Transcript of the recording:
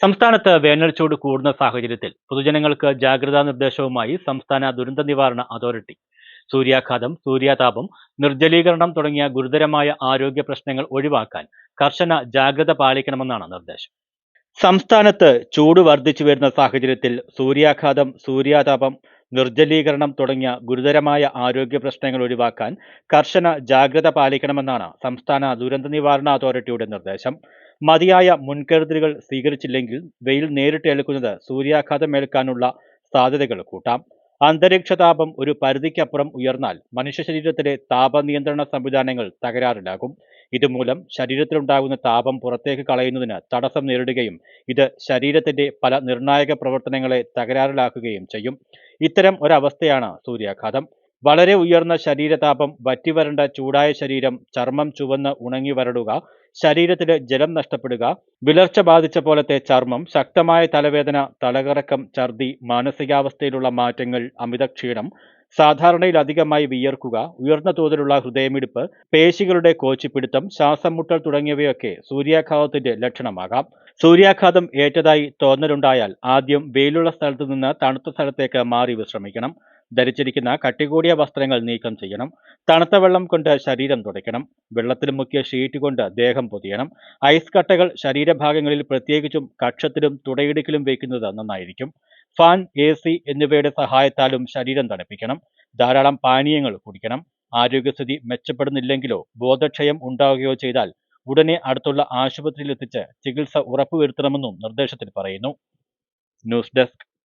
സംസ്ഥാനത്ത് വേനൽച്ചൂട് കൂടുന്ന സാഹചര്യത്തിൽ പൊതുജനങ്ങൾക്ക് ജാഗ്രതാ നിർദ്ദേശവുമായി സംസ്ഥാന ദുരന്ത നിവാരണ അതോറിറ്റി. സൂര്യാഘാതം, സൂര്യാതാപം, നിർജ്ജലീകരണം തുടങ്ങിയ ഗുരുതരമായ ആരോഗ്യ പ്രശ്നങ്ങൾ ഒഴിവാക്കാൻ കർശന ജാഗ്രത പാലിക്കണമെന്നാണ് നിർദ്ദേശം. സംസ്ഥാനത്ത് ചൂട് വർദ്ധിച്ചു വരുന്ന സാഹചര്യത്തിൽ സൂര്യാഘാതം, സൂര്യാതാപം, നിർജ്ജലീകരണം തുടങ്ങിയ ഗുരുതരമായ ആരോഗ്യ പ്രശ്നങ്ങൾ ഒഴിവാക്കാൻ കർശന ജാഗ്രത പാലിക്കണമെന്നാണ് സംസ്ഥാന ദുരന്ത നിവാരണ അതോറിറ്റിയുടെ നിർദ്ദേശം. മതിയായ മുൻകരുതലുകൾ സ്വീകരിച്ചില്ലെങ്കിൽ വെയിൽ നേരിട്ട് ഏൽക്കുന്നത് സൂര്യാഘാതം ഏൽക്കാനുള്ള സാധ്യതകൾ കൂട്ടാം. അന്തരീക്ഷ താപം ഒരു പരിധിക്കപ്പുറം ഉയർന്നാൽ മനുഷ്യ ശരീരത്തിലെ താപനിയന്ത്രണ സംവിധാനങ്ങൾ തകരാറിലാകും. ഇതുമൂലം ശരീരത്തിലുണ്ടാകുന്ന താപം പുറത്തേക്ക് കളയുന്നതിന് തടസ്സം നേരിടുകയും ഇത് ശരീരത്തിന്റെ പല നിർണായക പ്രവർത്തനങ്ങളെ തകരാറിലാക്കുകയും ചെയ്യും. ഇത്തരം ഒരവസ്ഥയാണ് സൂര്യാഘാതം. വളരെ ഉയർന്ന ശരീരതാപം, വറ്റിവരണ്ട ചൂടായ ശരീരം, ചർമ്മം ചുവന്ന് ഉണങ്ങി വരളുക, ശരീരത്തിലെ ജലം നഷ്ടപ്പെടുക, വിളർച്ച ബാധിച്ച പോലത്തെ ചർമ്മം, ശക്തമായ തലവേദന, തലകറക്കം, ഛർദി, മാനസികാവസ്ഥയിലുള്ള മാറ്റങ്ങൾ, അമിതക്ഷീണം, സാധാരണയിലധികമായി വിയർക്കുക, ഉയർന്ന തോതിലുള്ള ഹൃദയമിടിപ്പ്, പേശികളുടെ കോച്ചിപ്പിടുത്തം, ശ്വാസം മുട്ടൽ തുടങ്ങിയവയൊക്കെ സൂര്യാഘാതത്തിന്റെ ലക്ഷണമാകാം. സൂര്യാഘാതം ഏറ്റതായി തോന്നലുണ്ടായാൽ ആദ്യം വെയിലുള്ള സ്ഥലത്തു നിന്ന് തണുത്ത സ്ഥലത്തേക്ക് മാറി വിശ്രമിക്കണം. ധരിച്ചിരിക്കുന്ന കട്ടികൂടിയ വസ്ത്രങ്ങൾ നീക്കം ചെയ്യണം. തണുത്ത വെള്ളം കൊണ്ട് ശരീരം തുടയ്ക്കണം. വെള്ളത്തിൽ മുക്കിയ ഷീറ്റ് കൊണ്ട് ദേഹം പൊതിയണം. ഐസ് കട്ടകൾ ശരീരഭാഗങ്ങളിൽ, പ്രത്യേകിച്ചും കക്ഷത്തിലും തുടയിടുക്കിലും വയ്ക്കുന്നത് നന്നായിരിക്കും. ഫാൻ, AC എന്നിവയുടെ സഹായത്താലും ശരീരം തണുപ്പിക്കണം. ധാരാളം പാനീയങ്ങൾ കുടിക്കണം. ആരോഗ്യസ്ഥിതി മെച്ചപ്പെടുന്നില്ലെങ്കിലോ ബോധക്ഷയം ഉണ്ടാവുകയോ ചെയ്താൽ ഉടനെ അടുത്തുള്ള ആശുപത്രിയിൽ എത്തിച്ച് ചികിത്സ ഉറപ്പുവരുത്തണമെന്നും നിർദ്ദേശത്തിൽ പറയുന്നു. News desk